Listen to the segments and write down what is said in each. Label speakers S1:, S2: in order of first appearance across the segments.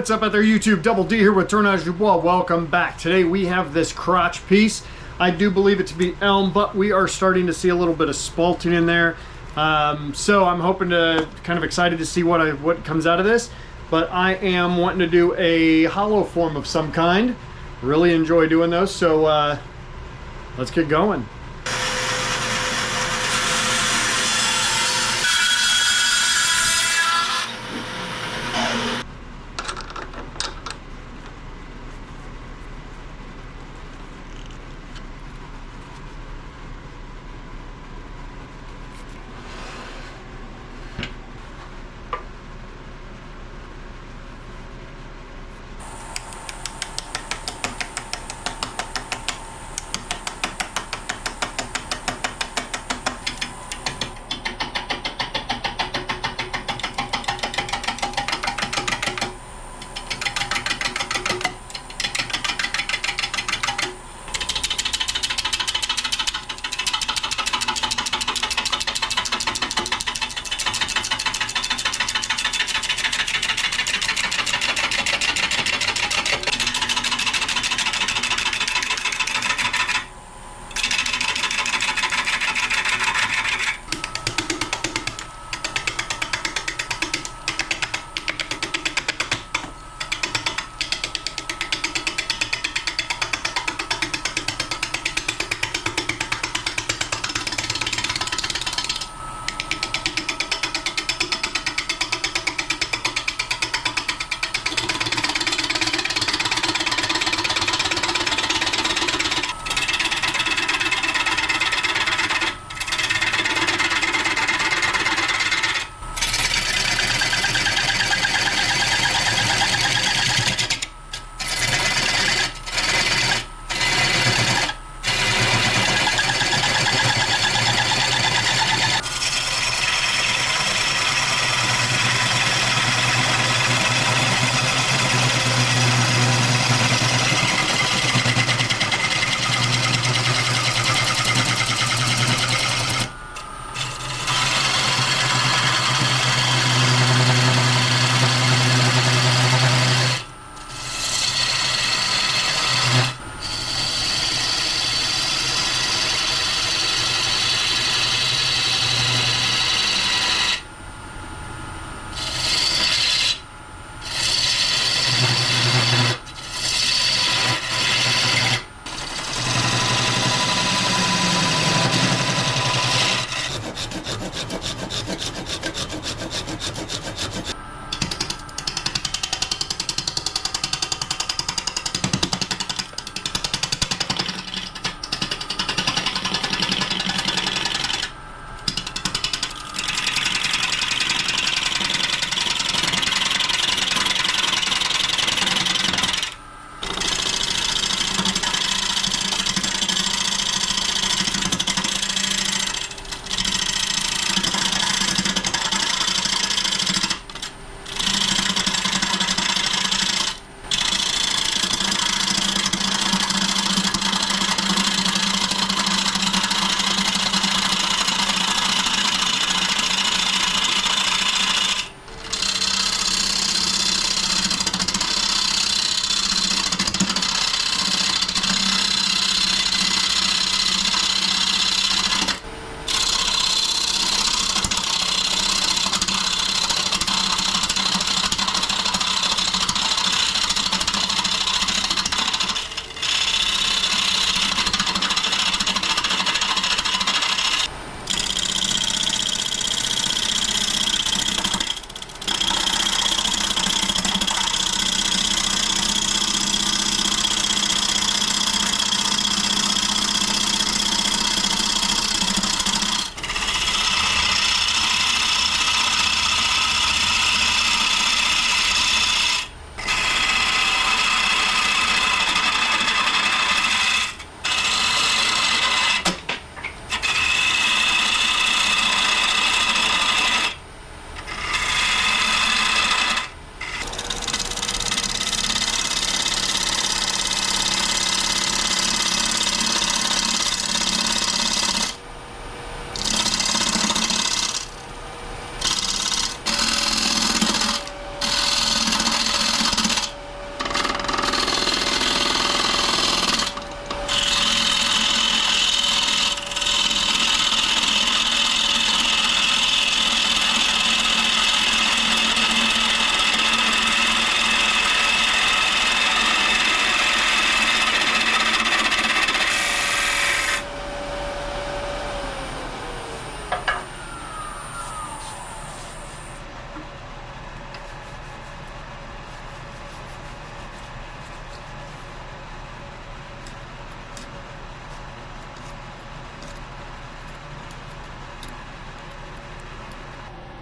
S1: What's up out there, YouTube? Double D here with Tournage Dubois. Welcome back. Today we have this crotch piece. I do believe it to be elm, but we are starting to see a little bit of spalting in there. So I'm hoping to, kind of excited to see what comes out of this. But I am wanting to do a hollow form of some kind. Really enjoy doing those, so let's get going.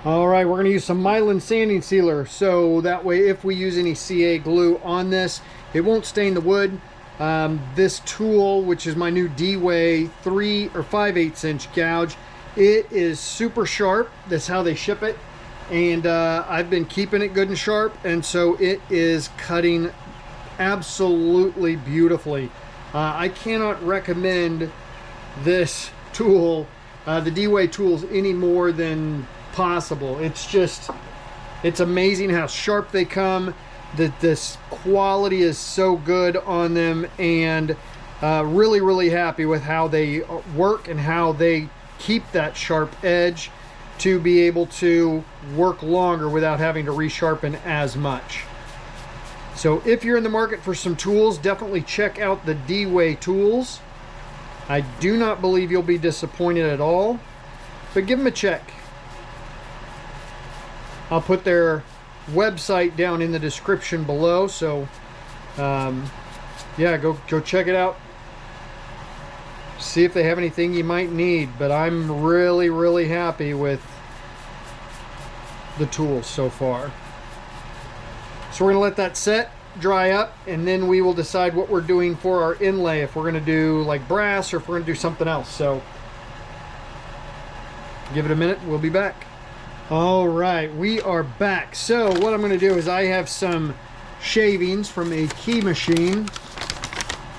S1: All right, we're going to use some myelin sanding sealer, so that way if we use any CA glue on this, it won't stain the wood. This tool, which is my new D-Way 3 or 5/8 inch gouge, it is super sharp. That's how they ship it, and I've been keeping it good and sharp, and so it is cutting absolutely beautifully. I cannot recommend this tool, the D-Way tools, any more than possible. It's amazing how sharp they come. This quality is so good on them, and really happy with how they work and how they keep that sharp edge to be able to work longer without having to resharpen as much. So if you're in the market for some tools, definitely check out the D-Way tools. I do not believe you'll be disappointed at all, but give them a check. I'll put their website down in the description below, so yeah, go check it out. See if they have anything you might need, but I'm really happy with the tools so far. So we're gonna let that set, dry up, and then we will decide what we're doing for our inlay, if we're gonna do like brass or if we're gonna do something else. So give it a minute, we'll be back. All right, we are back. So what I'm going to do is I have some shavings from a key machine.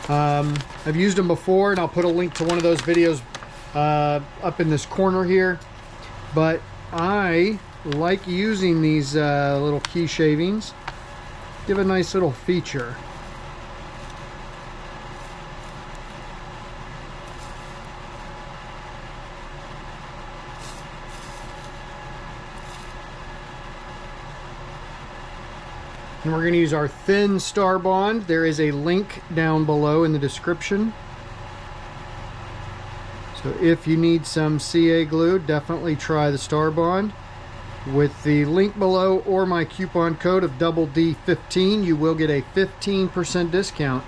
S1: I've used them before, and I'll put a link to one of those videos up in this corner here. But I like using these little key shavings. Give a nice little feature. And we're going to use our thin Star Bond. There is a link down below in the description. So if you need some CA glue, definitely try the Star Bond. With the link below or my coupon code of DD15, you will get a 15% discount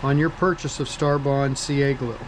S1: on your purchase of Star Bond CA glue.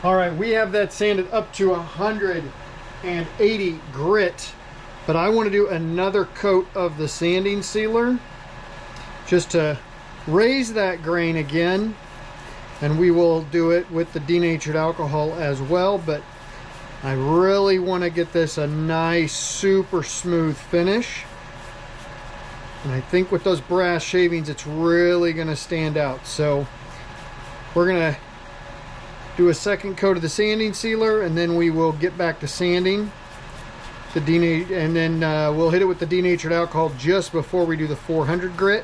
S1: All right, we have that sanded up to 180 grit, but I want to do another coat of the sanding sealer just to raise that grain again, and we will do it with the denatured alcohol as well, but I really want to get this a nice, super smooth finish. And I think with those brass shavings, it's really going to stand out. So we're going to do a second coat of the sanding sealer, and then we will get back to sanding and then we'll hit it with the denatured alcohol just before we do the 400 grit,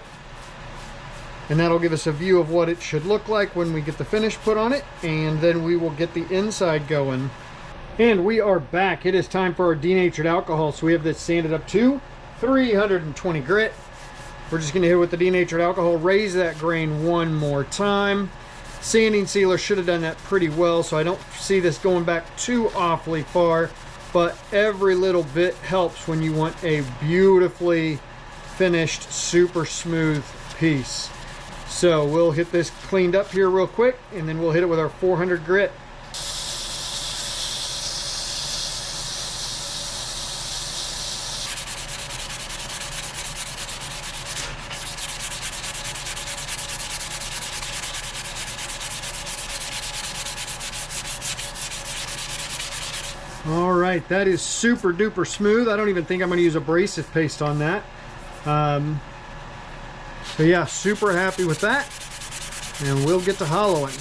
S1: and that'll give us a view of what it should look like when we get the finish put on it, and then we will get the inside going. And we are back. It is time for our denatured alcohol. So we have this sanded up to 320 grit. We're just going to hit it with the denatured alcohol, raise that grain one more time. Sanding sealer should have done that pretty well, so I don't see this going back too awfully far, but every little bit helps when you want a beautifully finished, super smooth piece. So we'll hit this cleaned up here real quick, and then we'll hit it with our 400 grit. All right, that is super duper smooth. I don't even think I'm going to use abrasive paste on that. So yeah, super happy with that. And we'll get to hollowing.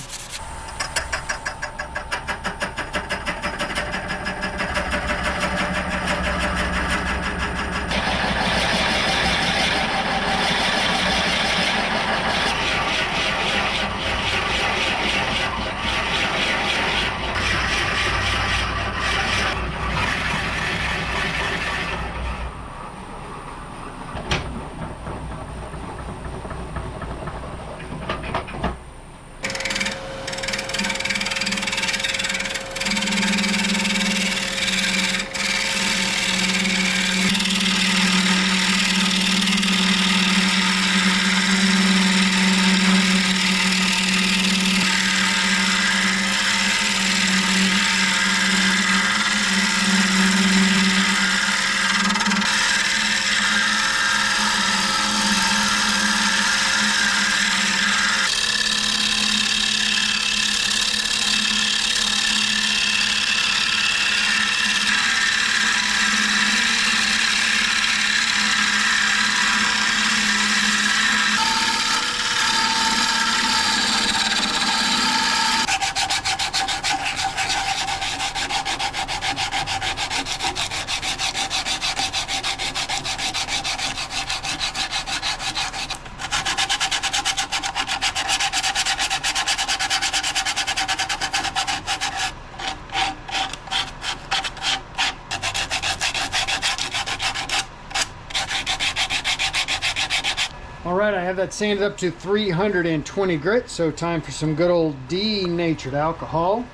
S1: Alright, I have that sanded up to 320 grit, so time for some good old denatured alcohol.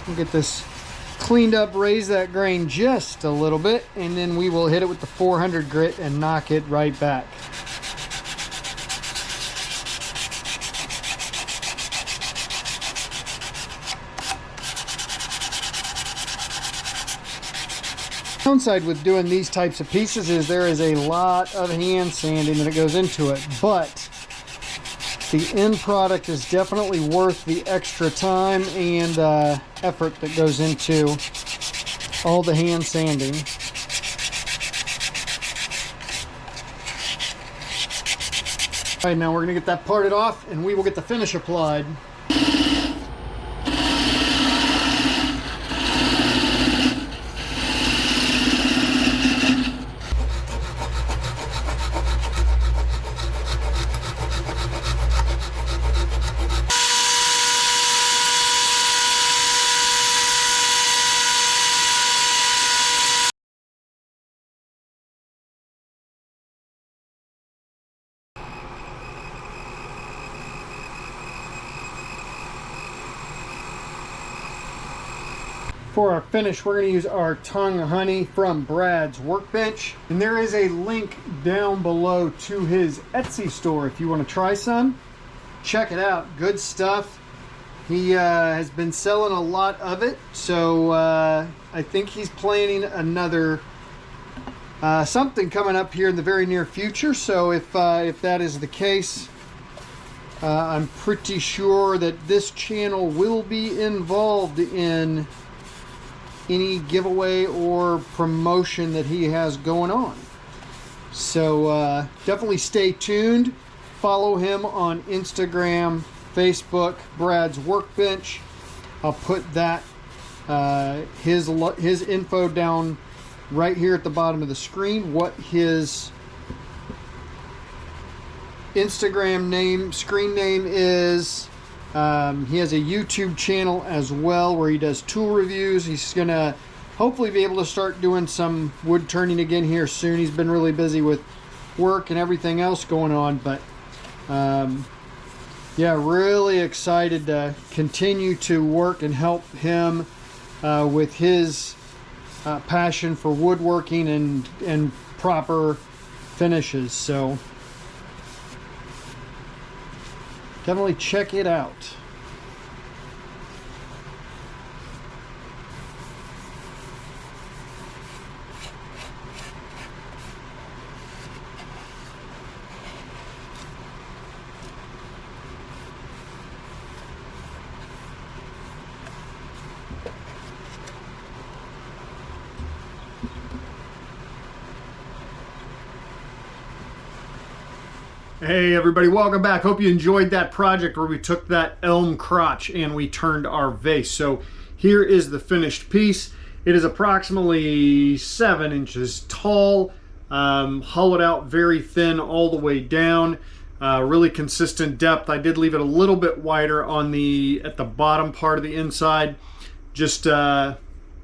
S1: We'll get this cleaned up, raise that grain just a little bit, and then we will hit it with the 400 grit and knock it right back. The downside with doing these types of pieces is there is a lot of hand sanding that goes into it, but the end product is definitely worth the extra time and effort that goes into all the hand sanding. All right, now we're going to get that parted off and we will get the finish applied. For our finish, we're going to use our Tung honey from Brad's Workbench. And there is a link down below to his Etsy store if you want to try some. Check it out. Good stuff. He has been selling a lot of it. So I think he's planning another something coming up here in the very near future. So if that is the case, I'm pretty sure that this channel will be involved in any giveaway or promotion that he has going on. So definitely stay tuned. Follow him on Instagram, Facebook, Brad's Workbench. I'll put that his info down right here at the bottom of the screen, what his Instagram name, screen name is. He has a YouTube channel as well where he does tool reviews. He's gonna hopefully be able to start doing some wood turning again here soon. He's been really busy with work and everything else going on, but Yeah, really excited to continue to work and help him with his passion for woodworking and proper finishes. So definitely check it out. Hey everybody, welcome back. Hope you enjoyed that project where we took that elm crotch and we turned our vase. So here is the finished piece. It is approximately 7 inches tall, hollowed out very thin all the way down. Really consistent depth. I did leave it a little bit wider on at the bottom part of the inside, just to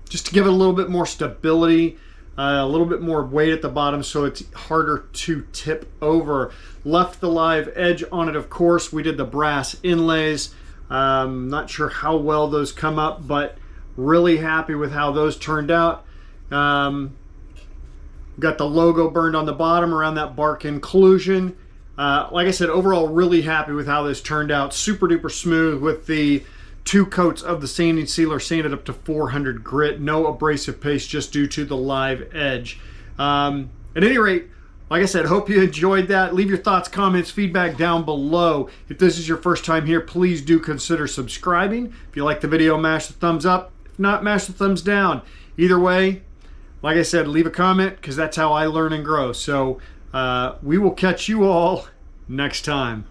S1: give it a little bit more stability. A little bit more weight at the bottom so it's harder to tip over. Left the live edge on it, of course. We did the brass inlays. Not sure how well those come up, but really happy with how those turned out. Got the logo burned on the bottom around that bark inclusion. Like I said, overall really happy with how this turned out. Super duper smooth with the 2 coats of the sanding sealer, sanded up to 400 grit. No abrasive paste just due to the live edge. At any rate, like I said, hope you enjoyed that. Leave your thoughts, comments, feedback down below. If this is your first time here, please do consider subscribing. If you like the video, mash the thumbs up. If not, mash the thumbs down. Either way, like I said, leave a comment because that's how I learn and grow. So we will catch you all next time.